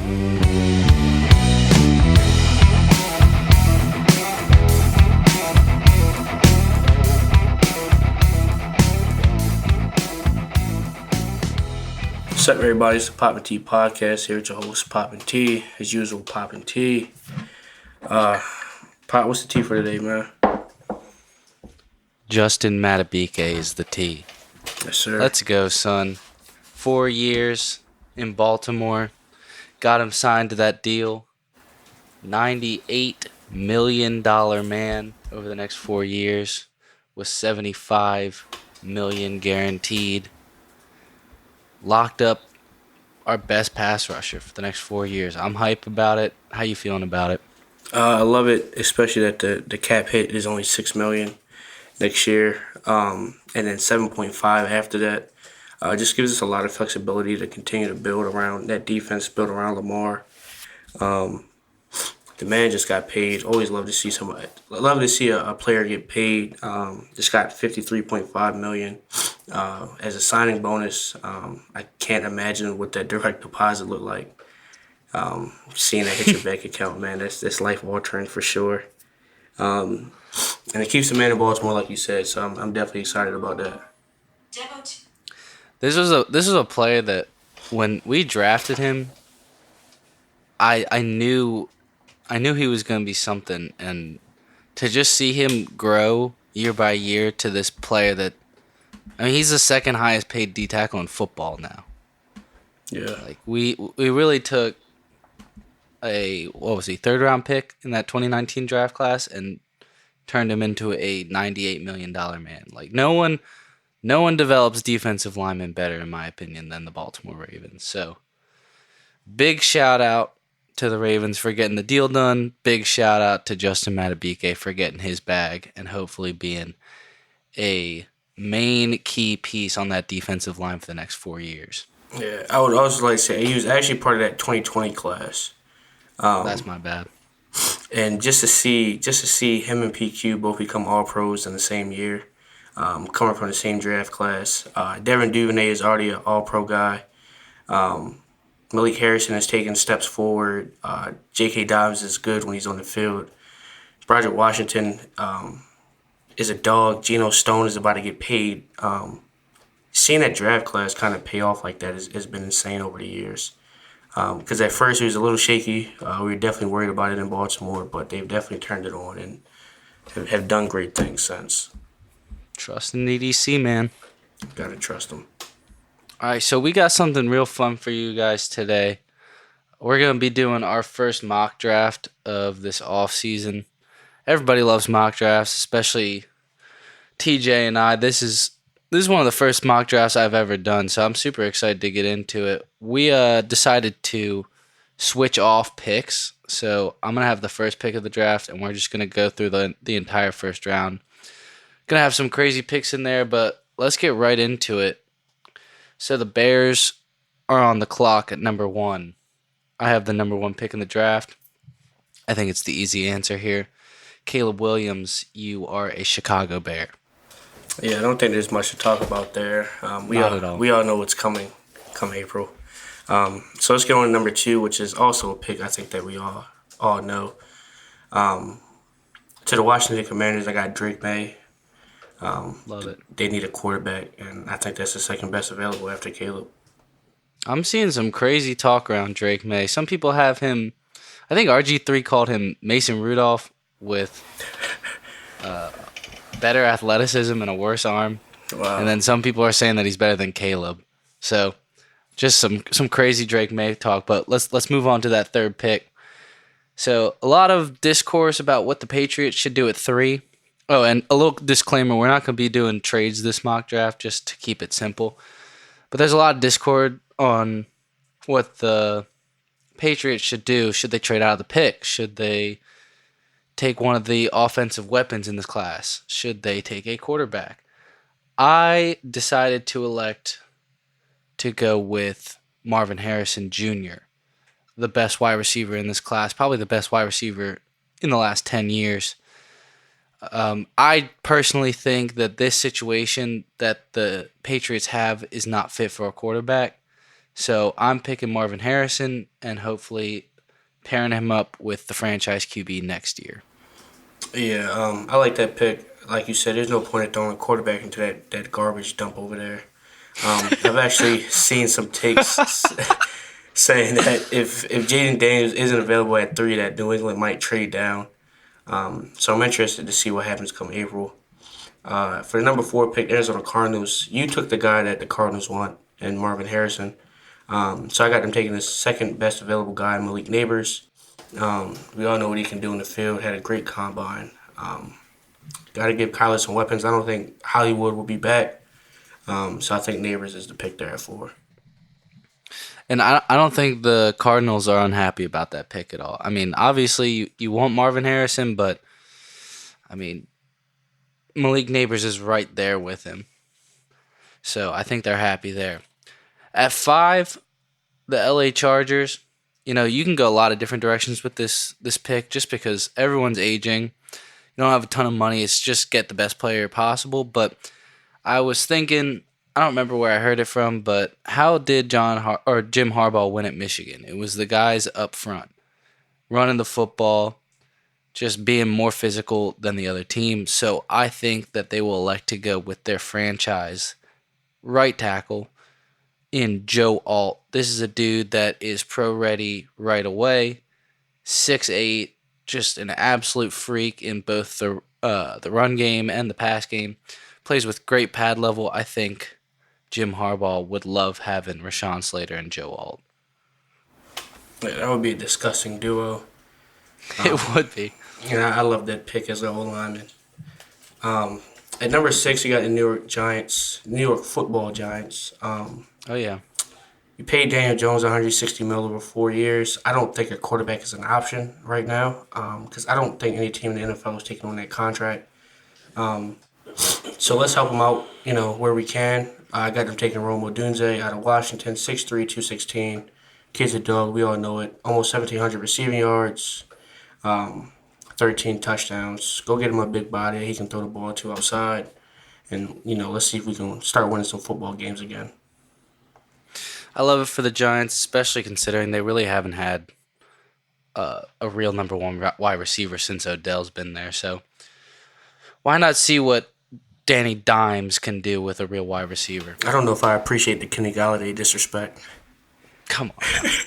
What's up, everybody? It's the Poppin' T Podcast. Here with your host, Poppin' T. As usual, Poppin' T. Pop, what's the T for today, man? Justin Madubuike is the T. Yes, sir. Let's go, son. 4 years in Baltimore. Got him signed to that deal. $98 million man over the next 4 years with $75 million guaranteed. Locked up our best pass rusher for the next 4 years. I'm hype about it. How you feeling about it? I love it, especially that the cap hit is only $6 million next year, and then 7.5 after that. Just gives us a lot of flexibility to continue to build around that defense, build around Lamar. The man just got paid. Always love to see somebody. Love to see a player get paid. Just got $53.5 million as a signing bonus. I can't imagine what that direct deposit looked like. Seeing that hit your bank account, man, that's life altering for sure. And it keeps the man in Baltimore, like you said. So I'm definitely excited about that. This was a player that when we drafted him, I knew he was going to be something, and to just see him grow year by year to this player that, I mean, he's the second highest paid D tackle in football now. Yeah. Like we really took third round pick in that 2019 draft class and turned him into a $98 million man. Like no one develops defensive linemen better, in my opinion, than the Baltimore Ravens. So big shout out to the Ravens for getting the deal done. Big shout out to Justin Madubuike for getting his bag and hopefully being a main key piece on that defensive line for the next 4 years. Yeah, I would also like to say he was actually part of that 2020 class. That's my bad. And just to see him and PQ both become all pros in the same year, coming from the same draft class. Devin Duvernay is already an all pro guy. Malik Harrison has taken steps forward. J.K. Dobbins is good when he's on the field. Broderick Washington is a dog. Geno Stone is about to get paid. Seeing that draft class kind of pay off like that has been insane over the years. Because at first it was a little shaky. We were definitely worried about it in Baltimore, but they've definitely turned it on and have done great things since. Trust in the EDC, man. Gotta trust them. All right, so we got something real fun for you guys today. We're going to be doing our first mock draft of this off season. Everybody loves mock drafts, especially TJ and I. This is one of the first mock drafts I've ever done, so I'm super excited to get into it. We decided to switch off picks, so I'm going to have the first pick of the draft, and we're just going to go through the entire first round. Going to have some crazy picks in there, but let's get right into it. So the Bears are on the clock at number 1. I have the number 1 pick in the draft. I think it's the easy answer here. Caleb Williams, you are a Chicago Bear. Yeah, I don't think there's much to talk about there. Not at all. We all know what's coming come April. So let's get on to number 2, which is also a pick I think that we all know. To the Washington Commanders, I got Drake May. Love it. They need a quarterback, and I think that's the second best available after Caleb. I'm seeing some crazy talk around Drake May. Some people have him, I think RG3 called him Mason Rudolph with better athleticism and a worse arm. Wow. And then some people are saying that he's better than Caleb. So just some crazy Drake May talk, but let's move on to that third pick. So a lot of discourse about what the Patriots should do at 3. Oh, and a little disclaimer, we're not going to be doing trades this mock draft, just to keep it simple. But there's a lot of discord on what the Patriots should do. Should they trade out of the pick? Should they take one of the offensive weapons in this class? Should they take a quarterback? I decided to elect to go with Marvin Harrison Jr., the best wide receiver in this class, probably the best wide receiver in the last 10 years. I personally think that this situation that the Patriots have is not fit for a quarterback. So I'm picking Marvin Harrison and hopefully pairing him up with the franchise QB next year. Yeah, I like that pick. Like you said, there's no point in throwing a quarterback into that garbage dump over there. I've actually seen some takes saying that if Jaden Daniels isn't available at 3, that New England might trade down. So I'm interested to see what happens come April. For the number 4 pick, Arizona Cardinals, you took the guy that the Cardinals want, and Marvin Harrison. So I got them taking the second best available guy, Malik Neighbors. We all know what he can do in the field. Had a great combine. Got to give Kyler some weapons. I don't think Hollywood will be back. So I think Neighbors is the pick there at 4. And I don't think the Cardinals are unhappy about that pick at all. I mean, obviously you want Marvin Harrison, but I mean, Malik Neighbors is right there with him. So I think they're happy there. At 5, the LA Chargers, you can go a lot of different directions with this pick just because everyone's aging. You don't have a ton of money. It's just get the best player possible. But I was thinking, I don't remember where I heard it from, but how did Jim Harbaugh win at Michigan? It was the guys up front running the football, just being more physical than the other team. So I think that they will elect to go with their franchise right tackle in Joe Alt. This is a dude that is pro ready right away. 6'8", just an absolute freak in both the run game and the pass game. Plays with great pad level. I think Jim Harbaugh would love having Rashawn Slater and Joe Alt. Yeah, that would be a disgusting duo. It would be. I love that pick as an O lineman. At number 6, you got the New York Football Giants. Oh yeah. You paid Daniel Jones $160 million over 4 years. I don't think a quarterback is an option right now because I don't think any team in the NFL is taking on that contract. So let's help them out, where we can. I got them taking Rome Odunze out of Washington, 6'3", 216. Kid's a dog. We all know it. Almost 1,700 receiving yards, 13 touchdowns. Go get him a big body he can throw the ball to outside. And, let's see if we can start winning some football games again. I love it for the Giants, especially considering they really haven't had a real number 1 wide receiver since Odell's been there. So why not see what Danny Dimes can do with a real wide receiver? I don't know if I appreciate the Kenny Galladay disrespect. Come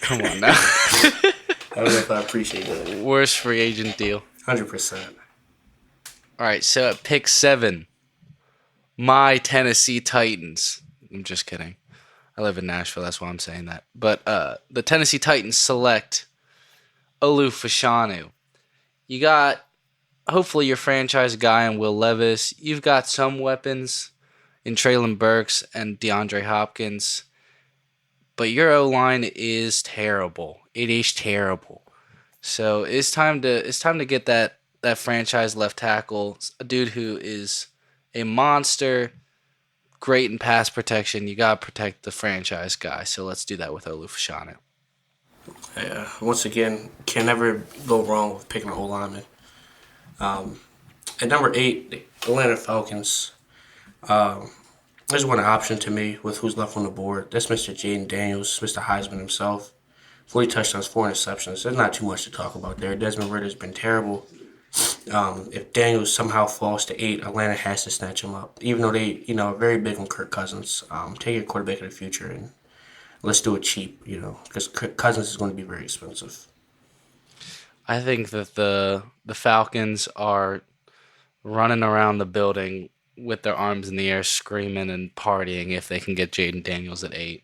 on now. I don't know if I appreciate that. Worst free agent deal. 100%. All right, so at pick 7, my Tennessee Titans. I'm just kidding. I live in Nashville, that's why I'm saying that. But the Tennessee Titans select Olu Fashanu. You got, hopefully, your franchise guy in Will Levis. You've got some weapons in Treylon Burks and DeAndre Hopkins. But your O-line is terrible. It is terrible. So it's time to get that franchise left tackle, a dude who is a monster, great in pass protection. You gotta protect the franchise guy. So let's do that with Olu Fashanu. Yeah, once again, can never go wrong with picking an O-lineman. At number 8, the Atlanta Falcons. There's one option to me with who's left on the board. That's Mr. Jaden Daniels, Mr. Heisman himself. 40 touchdowns, 4 interceptions. There's not too much to talk about there. Desmond Ritter's been terrible. If Daniels somehow falls to 8, Atlanta has to snatch him up. Even though they, are very big on Kirk Cousins. Take your quarterback of the future and let's do it cheap, because Kirk Cousins is going to be very expensive. I think that the Falcons are running around the building with their arms in the air, screaming and partying if they can get Jaden Daniels at 8.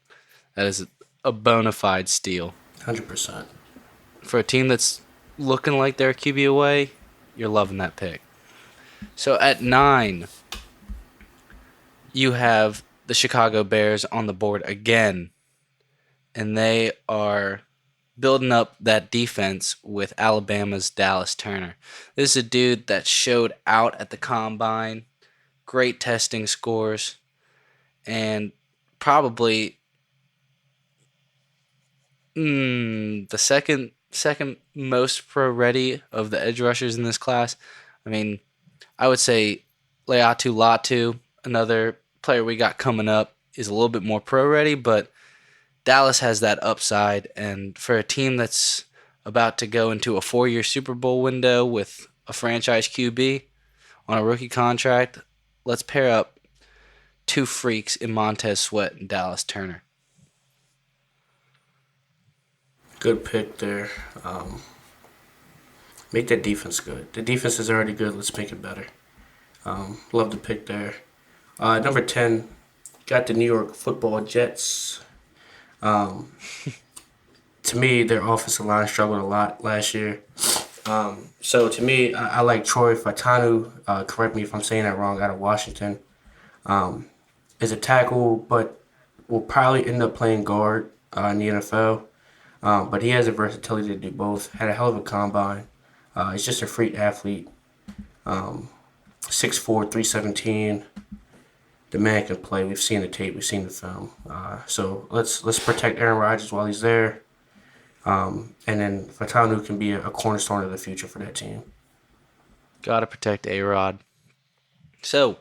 That is a bona fide steal. 100%. For a team that's looking like they're a QB away, you're loving that pick. So at 9, you have the Chicago Bears on the board again, and they are building up that defense with Alabama's Dallas Turner. This is a dude that showed out at the Combine, great testing scores, and probably the second most pro ready of the edge rushers in this class. I mean, I would say Leatu Latu, another player we got coming up, is a little bit more pro ready, but Dallas has that upside, and for a team that's about to go into a 4-year Super Bowl window with a franchise QB on a rookie contract, let's pair up two freaks in Montez Sweat and Dallas Turner. Good pick there. Make that defense good. The defense is already good. Let's make it better. Love the pick there. Number 10, got the New York Football Jets. Um, to me, their offensive line struggled a lot last year. So to me, I like Troy Fautanu. Correct me if I'm saying that wrong. Out of Washington, um, is a tackle, but will probably end up playing guard in the NFL. But he has the versatility to do both. Had a hell of a combine. He's just a freak athlete. Um, 6'4", 317. The man can play. We've seen the tape. We've seen the film. So let's protect Aaron Rodgers while he's there. And then Fatanu can be a cornerstone of the future for that team. Gotta protect A-Rod. So,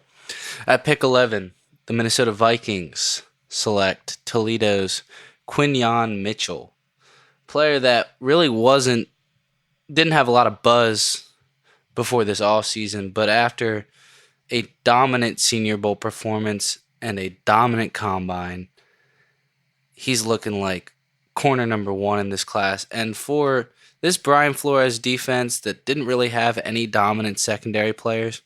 at pick 11, the Minnesota Vikings select Toledo's Quinyon Mitchell. Player that really didn't have a lot of buzz before this offseason, but after a dominant Senior Bowl performance and a dominant combine, he's looking like corner number one in this class. And for this Brian Flores defense that didn't really have any dominant secondary players,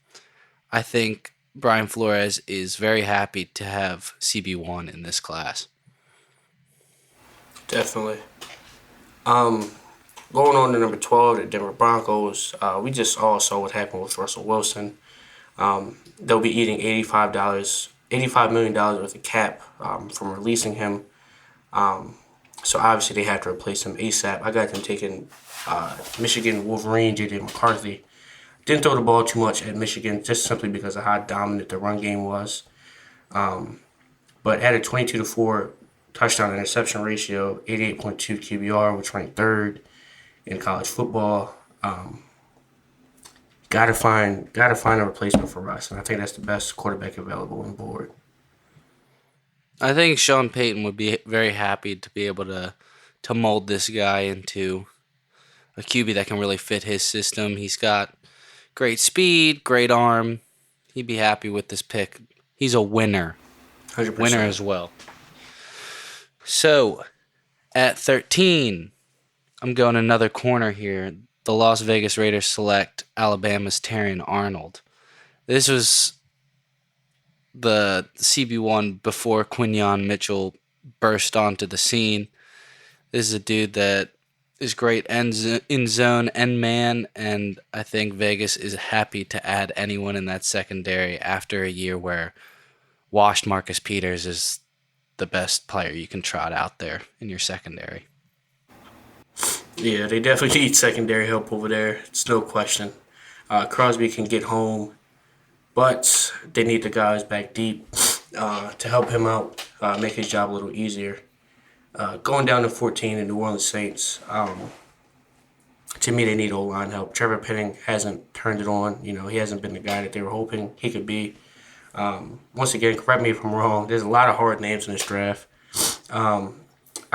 I think Brian Flores is very happy to have CB1 in this class. Definitely. Going on to number 12, the Denver Broncos. We just all saw what happened with Russell Wilson. They'll be eating $85 million worth of cap from releasing him. So obviously they have to replace him ASAP. I got them taking Michigan Wolverine, J.J. McCarthy. Didn't throw the ball too much at Michigan just simply because of how dominant the run game was. But had a 22-4 touchdown interception ratio, 88.2 QBR, which ranked third in college football. Gotta find a replacement for Russ, and I think that's the best quarterback available on board. I think Sean Payton would be very happy to be able to mold this guy into a QB that can really fit his system. He's got great speed, great arm. He'd be happy with this pick. He's a winner. 100%. Winner as well. So, at 13, I'm going another corner here. The Las Vegas Raiders select Alabama's Terrion Arnold. This was the CB1 before Quinyon Mitchell burst onto the scene. This is a dude that is great in zone and man, and I think Vegas is happy to add anyone in that secondary after a year where washed Marcus Peters is the best player you can trot out there in your secondary. Yeah, they definitely need secondary help over there. It's no question. Crosby can get home, but they need the guys back deep to help him out, make his job a little easier. Going down to 14, the New Orleans Saints. To me, they need O-line help. Trevor Penning hasn't turned it on. He hasn't been the guy that they were hoping he could be. Once again, correct me if I'm wrong. There's a lot of hard names in this draft. I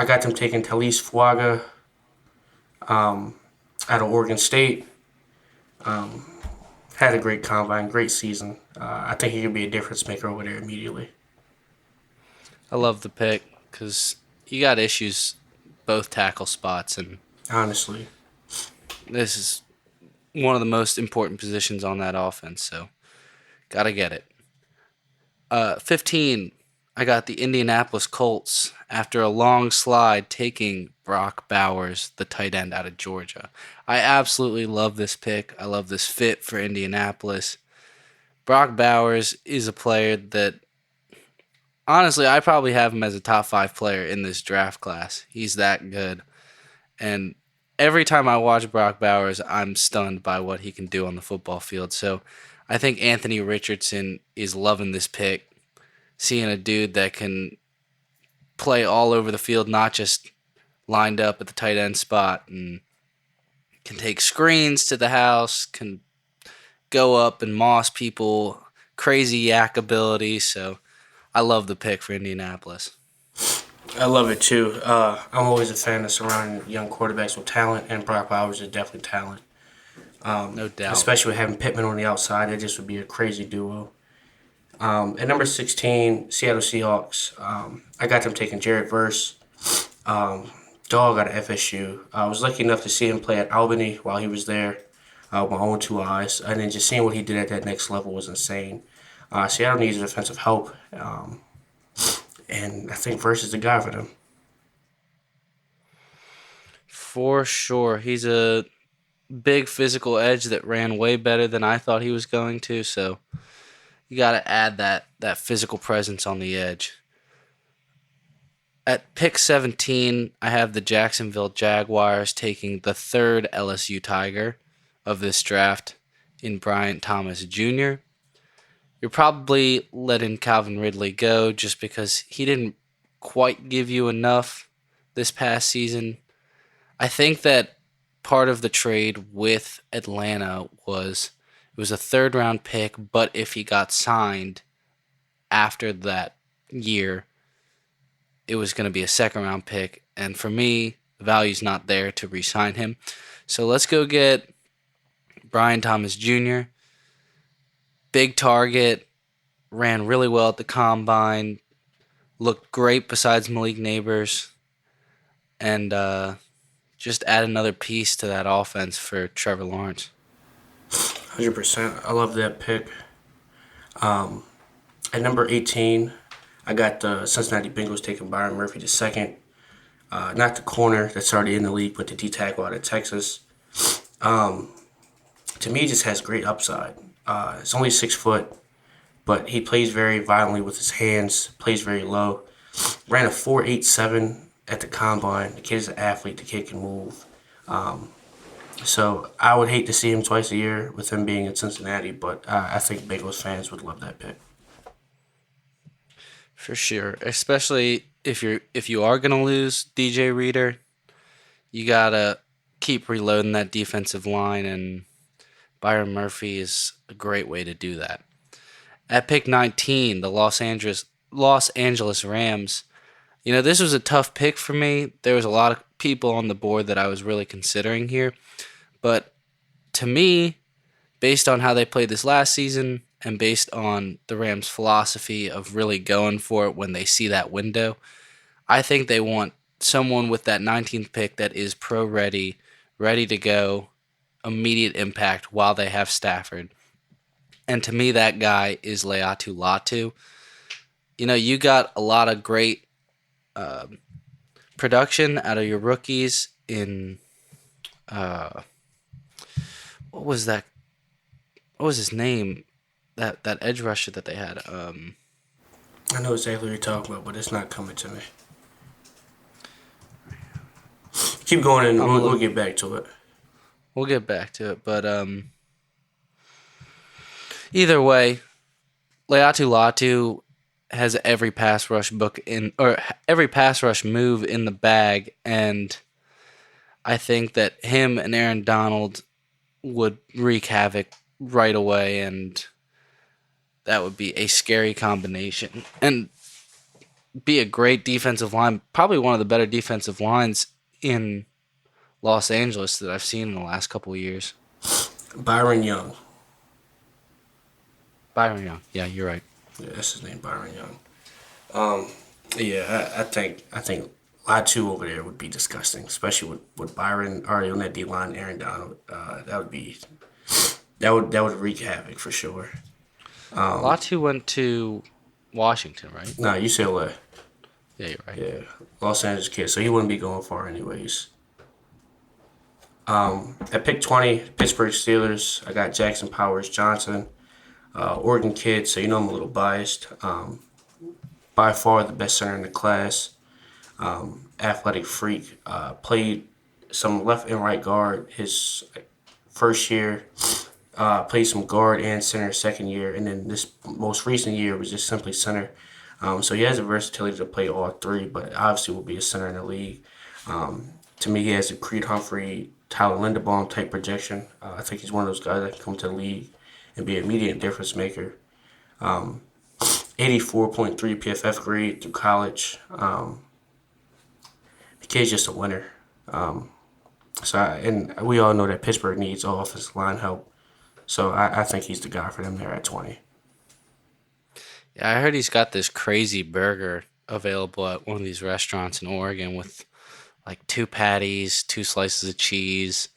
got them taking Talise Fuaga out of Oregon State. Had a great combine, great season. I think he could be a difference maker over there immediately. I love the pick because you got issues both tackle spots, and Honestly. this is one of the most important positions on that offense, so gotta get it. 15, I got the Indianapolis Colts after a long slide taking Brock Bowers, the tight end out of Georgia. I absolutely love this pick. I love this fit for Indianapolis. Brock Bowers is a player that, honestly, I probably have him as a top 5 player in this draft class. He's that good. And every time I watch Brock Bowers, I'm stunned by what he can do on the football field. So I think Anthony Richardson is loving this pick. Seeing a dude that can play all over the field, not just lined up at the tight end spot, and can take screens to the house, can go up and moss people, crazy yak ability. So I love the pick for Indianapolis. I love it too. I'm always a fan of surrounding young quarterbacks with talent, and Brock Bowers is definitely talent. No doubt. Especially with having Pittman on the outside, it just would be a crazy duo. At number 16, Seattle Seahawks. I got them taking Jared Verse. Dog out of FSU. I was lucky enough to see him play at Albany while he was there with my own two eyes. And then just seeing what he did at that next level was insane. Seattle needs defensive help. And I think Verse is the guy for them. For sure. He's a big physical edge that ran way better than I thought he was going to, so you got to add that physical presence on the edge. At pick 17, I have the Jacksonville Jaguars taking the third LSU Tiger of this draft in Bryant Thomas Jr. You're probably letting Calvin Ridley go just because he didn't quite give you enough this past season. I think that part of the trade with Atlanta was it was a third round pick, but if he got signed after that year, it was going to be a second round pick. And for me, the value's not there to re sign him. So let's go get Brian Thomas Jr. Big target, ran really well at the combine, looked great besides Malik Neighbors, and just add another piece to that offense for Trevor Lawrence. 100%. I love that pick. At number 18, I got the Cincinnati Bengals taking Byron Murphy the second. Not the corner that's already in the league, but the D tackle out of Texas. To me, he just has great upside. It's only 6 foot, but he plays very violently with his hands, plays very low. Ran a 4.87 at the combine. The kid is an athlete. The kid can move. So I would hate to see him twice a year with him being in Cincinnati, but I think Bengals fans would love that pick. For sure, especially if you are gonna lose DJ Reader, you gotta keep reloading that defensive line, and Byron Murphy is a great way to do that. At pick 19, the Los Angeles Rams. You know, this was a tough pick for me. There was a lot of people on the board that I was really considering here, but to me, based on how they played this last season and based on the Rams' philosophy of really going for it when they see that window, I think they want someone with that 19th pick that is pro ready, ready to go, immediate impact while they have Stafford. And to me, that guy is Leatu Latu. You know, you got a lot of great production out of your rookies in what was that? What was his name? That edge rusher that they had. I know exactly what you're talking about, but it's not coming to me. Keep going, and we'll get back to it. We'll get back to it, but either way, Leatu Latu has every pass rush book in or every pass rush move in the bag, and I think that him and Aaron Donald would wreak havoc right away, and that would be a scary combination and be a great defensive line, probably one of the better defensive lines in Los Angeles that I've seen in the last couple of years. Byron Young. Byron Young. Yeah, you're right. Yeah, that's his name, Byron Young. Yeah, I think Latu over there would be disgusting, especially with Byron already on that D line, Aaron Donald. That would wreak havoc for sure. Latu went to Washington, right? Nah, UCLA. Yeah, you're right. Yeah, Los Angeles kid, so he wouldn't be going far anyways. At pick 20, Pittsburgh Steelers, I got Jackson Powers Johnson, Oregon kid, so you know I'm a little biased. By far the best center in the class. Athletic freak. Played some left and right guard his first year. Played some guard and center second year, and then this most recent year was just simply center. So he has the versatility to play all three, but obviously will be a center in the league. To me, he has a Creed Humphrey, Tyler Linderbaum type projection. I think he's one of those guys that can come to the league and be an immediate difference maker. 84.3 PFF grade through college. The kid's just a winner. And we all know that Pittsburgh needs offensive line help. So I think he's the guy for them there at 20. Yeah, I heard he's got this crazy burger available at one of these restaurants in Oregon with like two patties, two slices of cheese,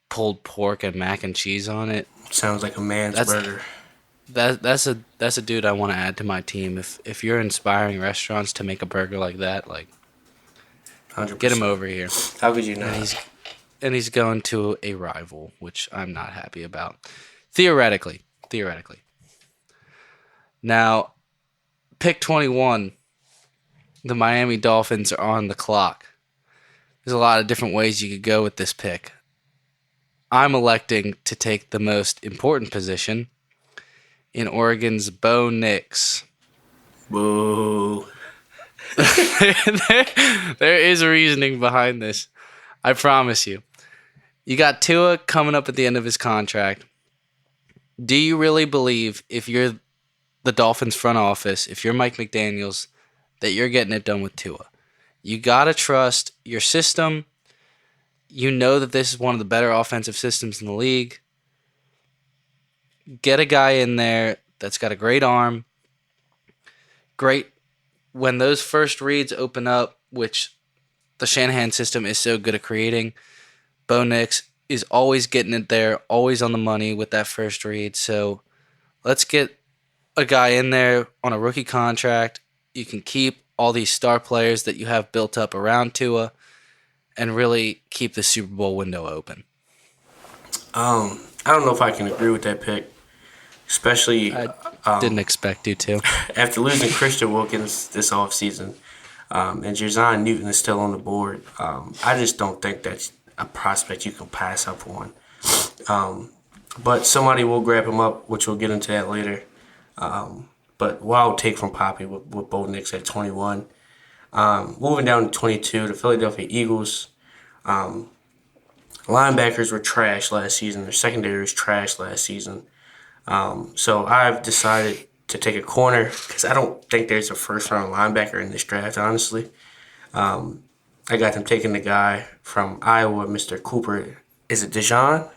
pulled pork, and mac and cheese on it. Sounds like a man's That's burger. that's a dude I want to add to my team. If you're inspiring restaurants to make a burger like that, like get him 100%. over here. How could you And not? he's going to a rival, which I'm not happy about. Theoretically. Now, pick 21. The Miami Dolphins are on the clock. There's a lot of different ways you could go with this pick. I'm electing to take the most important position in Oregon's Bo Nix. Boo. There is reasoning behind this. I promise you. You got Tua coming up at the end of his contract. Do you really believe, if you're the Dolphins front office, if you're Mike McDaniels, that you're getting it done with Tua? You got to trust your system. You know that this is one of the better offensive systems in the league. Get a guy in there that's got a great arm. Great. When those first reads open up, which the Shanahan system is so good at creating, Bo Nix is always getting it there, always on the money with that first read. So let's get a guy in there on a rookie contract. You can keep all these star players that you have built up around Tua and really keep the Super Bowl window open. I don't know if I can agree with that pick, especially I didn't expect you to. after losing Christian Wilkins this offseason, and Jazon Newton is still on the board. I just don't think that's a prospect you can pass up on. But somebody will grab him up, which we'll get into that later. But wild take from Poppy with Bo Nix at 21. Moving down to 22, the Philadelphia Eagles. Linebackers were trash last season. Their secondary was trash last season. So I've decided to take a corner because I don't think there's a first-round linebacker in this draft, honestly. I got them taking the guy from Iowa, Mr. Cooper. Is it Dejean?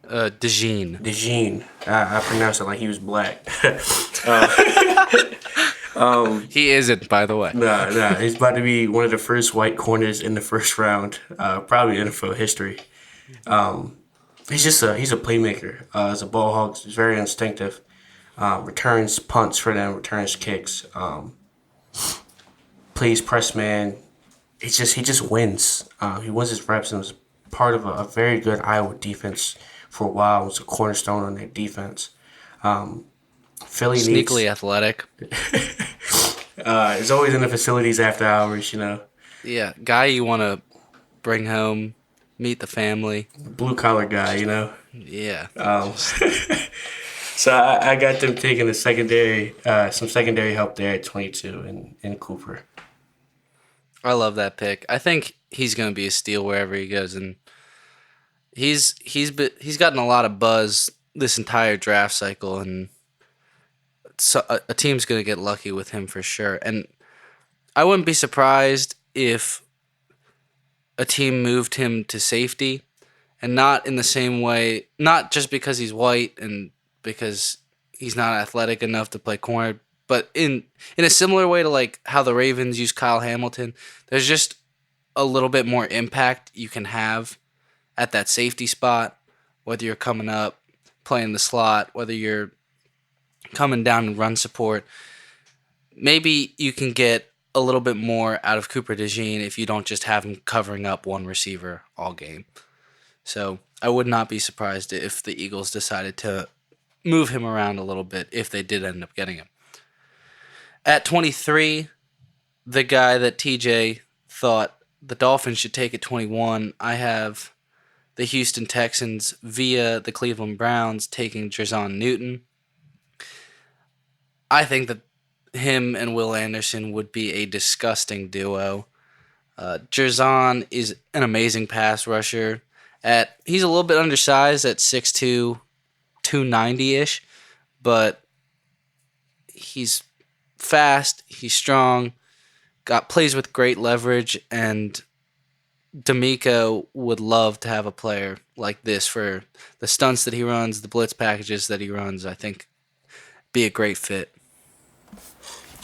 DeJean. Dejean. I pronounced it like he was black. He isn't, by the way. Nah. He's about to be one of the first white corners in the first round, probably in NFL history. He's a playmaker. As a ball hawk, he's very instinctive. Returns punts for them, returns kicks. Plays press man. He just wins. He wins his reps and was part of a very good Iowa defense for a while. Was a cornerstone on that defense. Philly Sneakily athletic. is always in the facilities after hours. Yeah, guy you want to bring home, meet the family. Blue collar guy. Yeah. So I got them taking some secondary help there at 22 in Cooper. I love that pick. I think he's going to be a steal wherever he goes, and he's gotten a lot of buzz this entire draft cycle, and so a team's going to get lucky with him for sure. And I wouldn't be surprised if a team moved him to safety, and not in the same way, not just because he's white and because he's not athletic enough to play corner, but in a similar way to like how the Ravens use Kyle Hamilton. There's just a little bit more impact you can have at that safety spot, whether you're coming up, playing the slot, whether you're coming down and run support. Maybe you can get a little bit more out of Cooper DeJean if you don't just have him covering up one receiver all game. So I would not be surprised if the Eagles decided to move him around a little bit if they did end up getting him. At 23, the guy that TJ thought the Dolphins should take at 21, I have the Houston Texans via the Cleveland Browns taking Jazon Newton. I think that him and Will Anderson would be a disgusting duo. Jazon is an amazing pass rusher. He's a little bit undersized at 6'2", 290-ish, but he's fast, he's strong, got plays with great leverage, and D'Amico would love to have a player like this for the stunts that he runs, the blitz packages that he runs. I think be a great fit.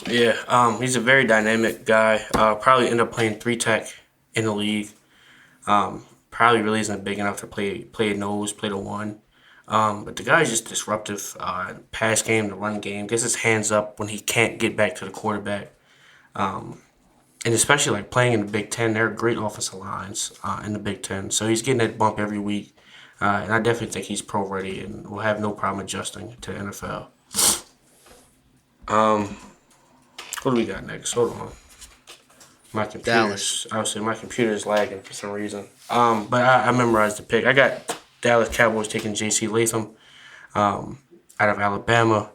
Yeah, he's a very dynamic guy. Probably end up playing three tech in the league. Probably really isn't big enough to play a nose, play the one. But the guy's just disruptive. Pass game, the run game, gets his hands up when he can't get back to the quarterback. And especially like playing in the Big Ten, there are great offensive lines in the Big Ten. So he's getting that bump every week. And I definitely think he's pro ready and will have no problem adjusting to the NFL. What do we got next? Hold on. My Dallas. computer's obviously my computer is lagging for some reason. But I memorized the pick. I got Dallas Cowboys taking J.C. Latham out of Alabama.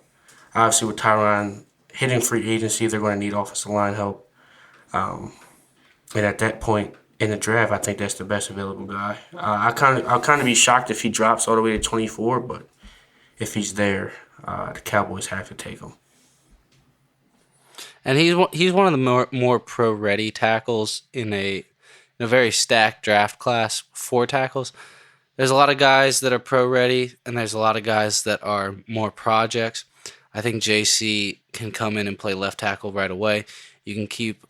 Obviously, with Tyron hitting free agency, they're going to need offensive line help. And at that point in the draft, I think that's the best available guy. I'll kind of be shocked if he drops all the way to 24, but if he's there, the Cowboys have to take him. And he's one of the more pro ready tackles in a very stacked draft class. Four tackles. There's a lot of guys that are pro ready, and there's a lot of guys that are more projects. I think JC can come in and play left tackle right away. You can keep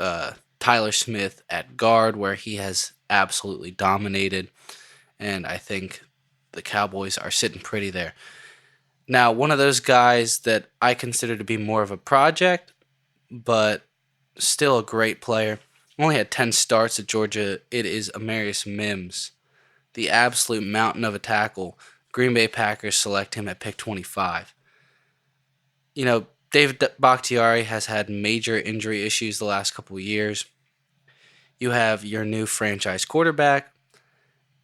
Tyler Smith at guard, where he has absolutely dominated, and I think the Cowboys are sitting pretty there. Now, one of those guys that I consider to be more of a project, but still a great player, only had 10 starts at Georgia. It is Amarius Mims, the absolute mountain of a tackle. Green Bay Packers select him at pick 25. You know, David Bakhtiari has had major injury issues the last couple of years. You have your new franchise quarterback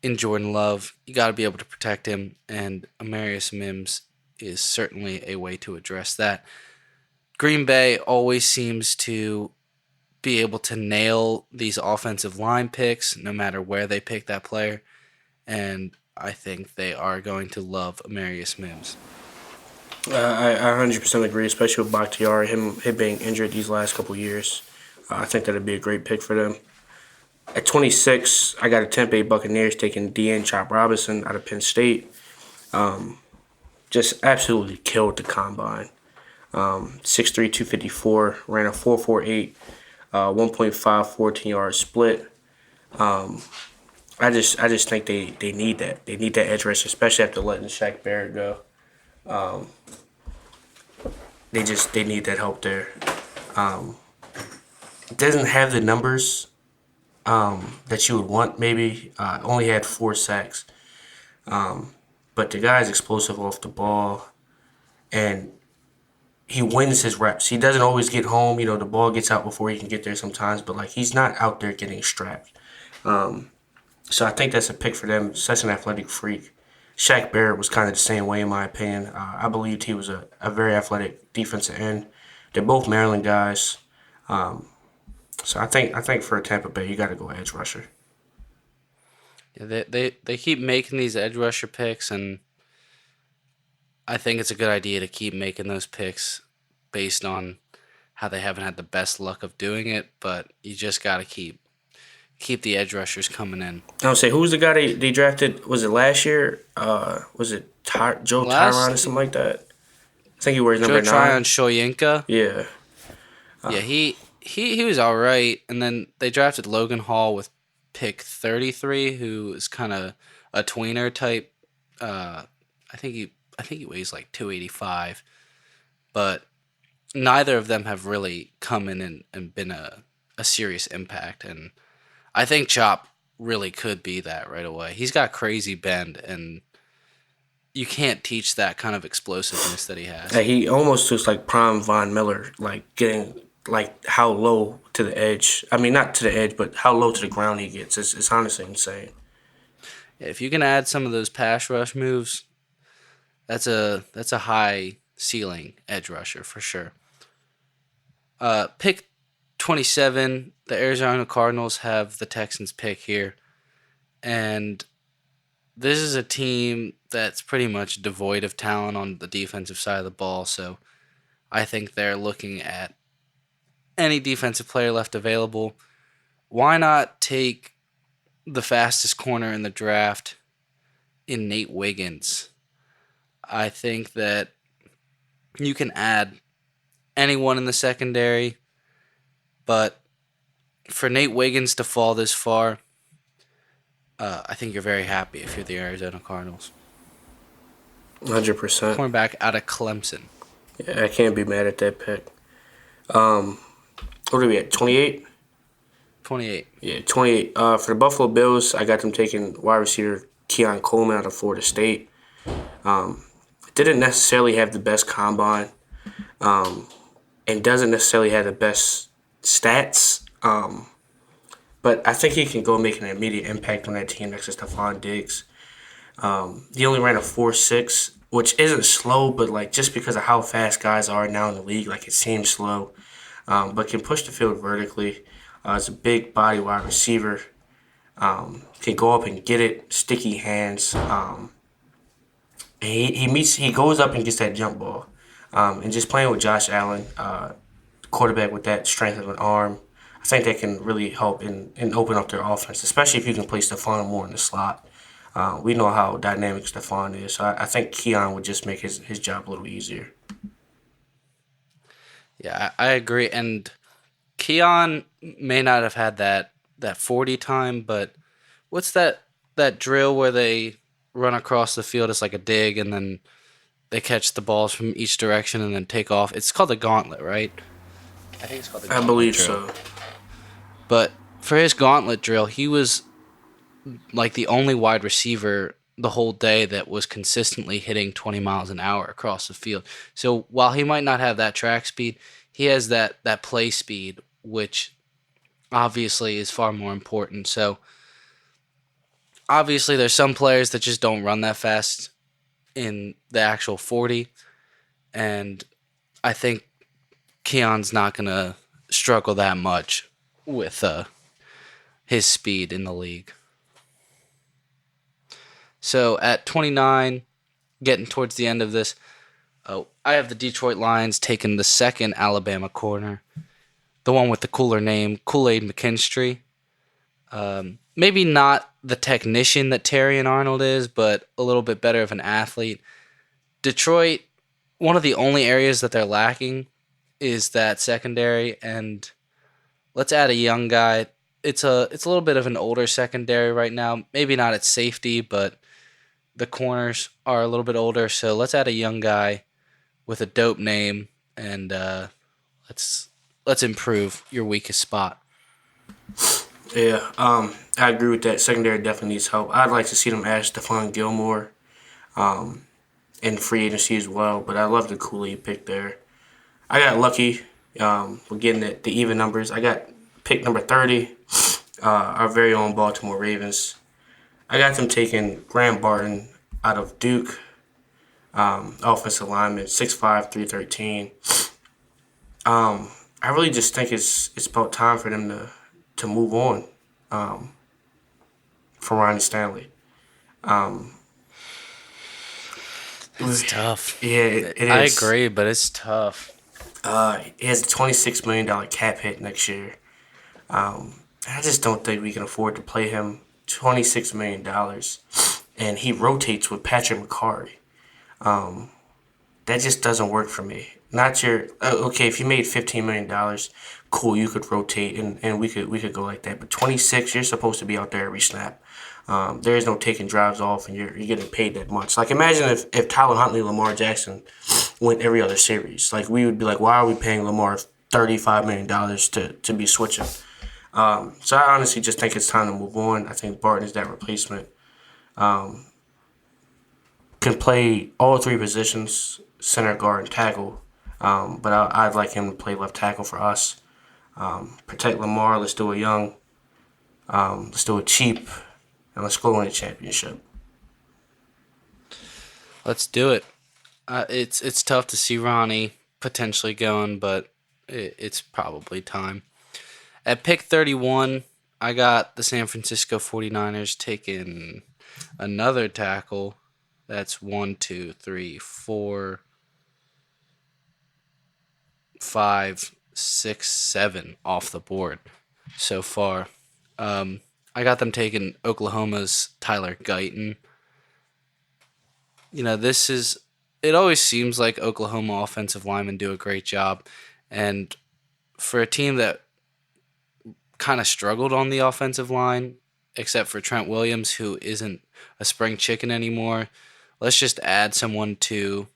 in Jordan Love. You got to be able to protect him, and Amarius Mims is certainly a way to address that. Green Bay always seems to be able to nail these offensive line picks no matter where they pick that player, and I think they are going to love Amarius Mims. I 100% agree, especially with Bakhtiari, him being injured these last couple years. I think that'd be a great pick for them. At 26, I got a Tampa Bay Buccaneers taking Dean Chop Robinson out of Penn State. Just absolutely killed the combine. 6'3", 254, ran a 4.48, 1.5 14-yard split. I just think they need that. They need that edge rush, especially after letting Shaq Barrett go. They need that help there. It doesn't have the numbers that you would want. Maybe only had 4 sacks, but the guy's explosive off the ball, and he wins his reps. He doesn't always get home. You know, the ball gets out before he can get there sometimes, but like he's not out there getting strapped. So I think that's a pick for them. Such an athletic freak. Shaq Barrett was kind of the same way in my opinion. I believed he was a very athletic defensive end. They're both Maryland guys. So I think for Tampa Bay, you got to go edge rusher. Yeah, they keep making these edge rusher picks, and I think it's a good idea to keep making those picks based on how they haven't had the best luck of doing it, but you just got to keep the edge rushers coming in. I would say, who was the guy they drafted? Was it last year? Was it Joe Tyron or something like that? I think he wears number 9. Joe Tryon Shoyinka. Yeah. Yeah, he was all right, and then they drafted Logan Hall with pick 33, who is kind of a tweener type. I think he weighs like 285, but neither of them have really come in and been a serious impact, and I think Chop really could be that right away. He's got crazy bend, and you can't teach that kind of explosiveness that he has. He almost looks like prime Von Miller, like getting like how low to the edge. I mean, not to the edge, but how low to the ground he gets. It's honestly insane. If you can add some of those pass rush moves, that's a high ceiling edge rusher for sure. Pick 27, the Arizona Cardinals have the Texans pick here, and this is a team that's pretty much devoid of talent on the defensive side of the ball, so I think they're looking at any defensive player left available, why not take the fastest corner in the draft in Nate Wiggins? I think that you can add anyone in the secondary, but for Nate Wiggins to fall this far, I think you're very happy if you're the Arizona Cardinals. 100%. Cornerback out of Clemson. Yeah, I can't be mad at that pick. Um, what are we at? 28. 28. Yeah, 28. For the Buffalo Bills, I got them taking wide receiver Keon Coleman out of Florida State. Didn't necessarily have the best combine, and doesn't necessarily have the best stats. But I think he can go make an immediate impact on that team next to Stephon Diggs. He only ran a 4.6, which isn't slow, but like just because of how fast guys are now in the league, like it seems slow. But can push the field vertically. It's a big body wide receiver. Can go up and get it, sticky hands. And he goes up and gets that jump ball. And just playing with Josh Allen, quarterback with that strength of an arm, I think that can really help and open up their offense, especially if you can play Stephon more in the slot. We know how dynamic Stephon is, so I think Keon would just make his job a little easier. Yeah, I agree. And Keon may not have had that 40 time, but what's that drill where they run across the field as like a dig and then they catch the balls from each direction and then take off? It's called the gauntlet, right? I think it's called the I gauntlet believe drill. so. But for his gauntlet drill, he was like the only wide receiver the whole day that was consistently hitting 20 miles an hour across the field. So while he might not have that track speed, he has that play speed, which obviously is far more important. So obviously there's some players that just don't run that fast in the actual 40, and I think Keon's not going to struggle that much with his speed in the league. So at 29, getting towards the end of this, I have the Detroit Lions taking the second Alabama corner, the one with the cooler name, Kool-Aid McKinstry. Maybe not the technician that Terrion Arnold is, but a little bit better of an athlete. Detroit, one of the only areas that they're lacking is that secondary, and let's add a young guy. It's a little bit of an older secondary right now. Maybe not at safety, but the corners are a little bit older. So let's add a young guy with a dope name, and let's improve your weakest spot. Yeah, I agree with that. Secondary definitely needs help. I'd like to see them add Stephon Gilmore in free agency as well, but I love the Kool-Aid pick there. I got lucky. We're getting the even numbers. I got pick number 30, our very own Baltimore Ravens. I got them taking Graham Barton out of Duke, offensive lineman, 6'5", 313. I really just think it's about time for them to move on from Ronnie Stanley. It's tough. Yeah, it I is. agree, but it's tough. He has a $26 million cap hit next year. I just don't think we can afford to play him $26 million. And he rotates with Patrick McCarry. That just doesn't work for me. Not your okay. If you made $15 million, cool. You could rotate and we could go like that. But 26, you're supposed to be out there every snap. There is no taking drives off, and you're getting paid that much. Like imagine if Tyler Huntley, Lamar Jackson went every other series. Like we would be like, why are we paying Lamar $35 million to be switching? So I honestly just think it's time to move on. I think Barton is that replacement. Can play all three positions, center, guard, and tackle. But I'd like him to play left tackle for us. Protect Lamar. Let's do it young. Let's do it cheap. And let's go win a championship. Let's do it. It's tough to see Ronnie potentially going, but it's probably time. At pick 31, I got the San Francisco 49ers taking another tackle. That's 1, 2, 3, 4, 5, 6, 7 off the board so far. I got them taking Oklahoma's Tyler Guyton. It always seems like Oklahoma offensive linemen do a great job. And for a team that kind of struggled on the offensive line, except for Trent Williams, who isn't a spring chicken anymore, let's just add someone to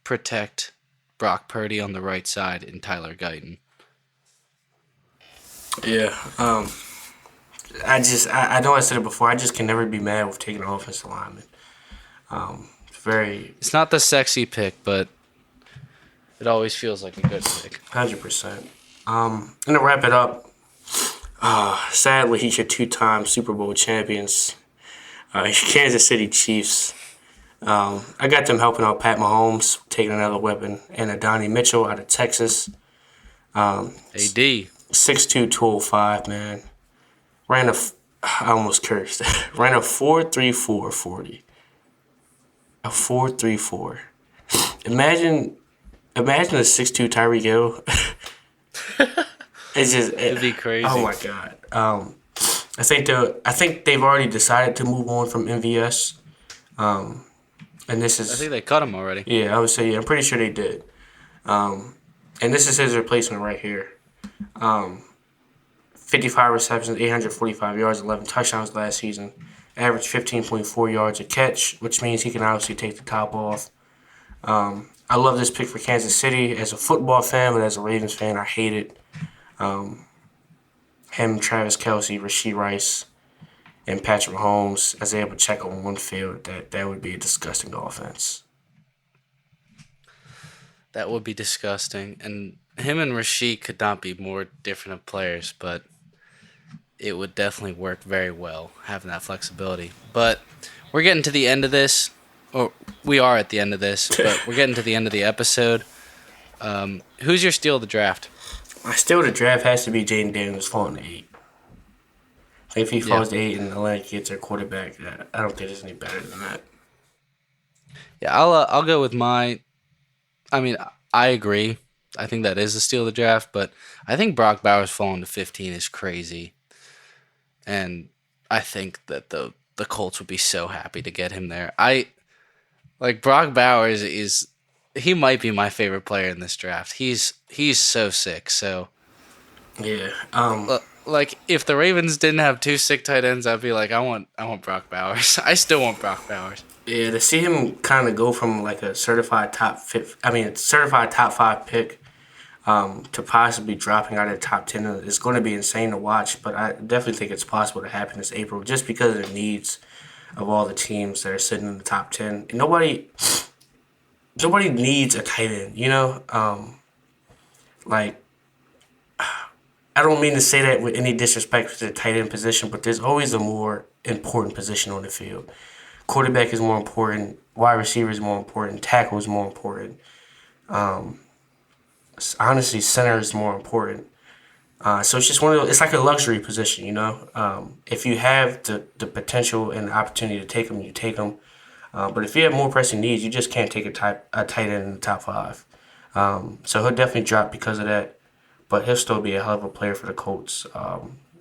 protect Brock Purdy on the right side in Tyler Guyton. Yeah. I know I said it before. I just can never be mad with taking an offensive lineman. It's not the sexy pick, but it always feels like a good pick. 100%. And to wrap it up, sadly, he's your 2-time Super Bowl champions, Kansas City Chiefs. I got them helping out Pat Mahomes, taking another weapon, and Adonai Mitchell out of Texas. AD. 6'2", 205, man. I almost cursed. Ran a 4.34 40. A 4.34. Imagine a 6'2" Tyreek Hill. It'd be crazy. Oh my god. I think they've already decided to move on from MVS. And this is. I think they cut him already. Yeah, I would say. Yeah, I'm pretty sure they did. And this is his replacement right here. 55 receptions, 845 yards, 11 touchdowns last season. Averaged 15.4 yards a catch, which means he can obviously take the top off. I love this pick for Kansas City. As a football fan, but as a Ravens fan, I hate it. Him, Travis Kelce, Rashee Rice, and Patrick Mahomes, Isaiah Pacheco on one field, that would be a disgusting offense. That would be disgusting. And him and Rashee could not be more different of players, but it would definitely work very well having that flexibility. But we're getting to the end of this. Or we are at the end of this, but we're getting to the end of the episode. Who's your steal of the draft? My steal of the draft has to be Jaden Daniels falling to 8. If he falls to 8 and Atlanta gets their quarterback, I don't think there's any better than that. Yeah, I'll go with my. I mean, I agree. I think that is a steal of the draft, but I think Brock Bowers falling to 15 is crazy, and I think that the Colts would be so happy to get him there. Brock Bowers he might be my favorite player in this draft. He's so sick. So yeah. If the Ravens didn't have 2 sick tight ends, I'd be like, I want Brock Bowers. I still want Brock Bowers. Yeah, to see him kind of go from like a certified top 5 pick to possibly dropping out of the top 10 is going to be insane to watch. But I definitely think it's possible to happen this April just because of the needs of all the teams that are sitting in the top 10. And nobody needs a tight end, you know? I don't mean to say that with any disrespect to the tight end position, but there's always a more important position on the field. Quarterback is more important. Wide receiver is more important. Tackle is more important. Honestly, center is more important. So it's just one of those, it's like a luxury position, you know? If you have the potential and the opportunity to take them, you take them. But if you have more pressing needs, you just can't take a tight end in the top 5. So he'll definitely drop because of that. But he'll still be a hell of a player for the Colts.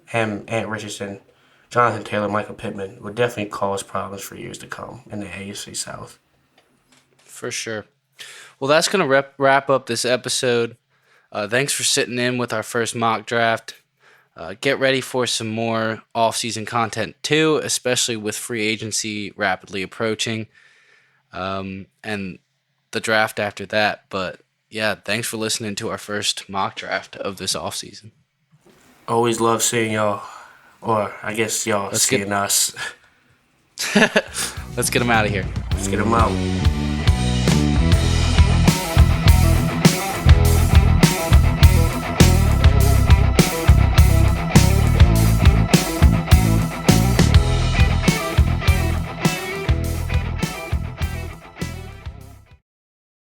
Him, Ant Richardson, Jonathan Taylor, Michael Pittman would definitely cause problems for years to come in the AFC South. For sure. Well, that's going to wrap up this episode. Thanks for sitting in with our first mock draft. Get ready for some more off-season content too, especially with free agency rapidly approaching and the draft after that. But yeah, thanks for listening to our first mock draft of this off-season. Always love seeing y'all, or I guess y'all seeing us. Let's get them out of here. Let's get them out.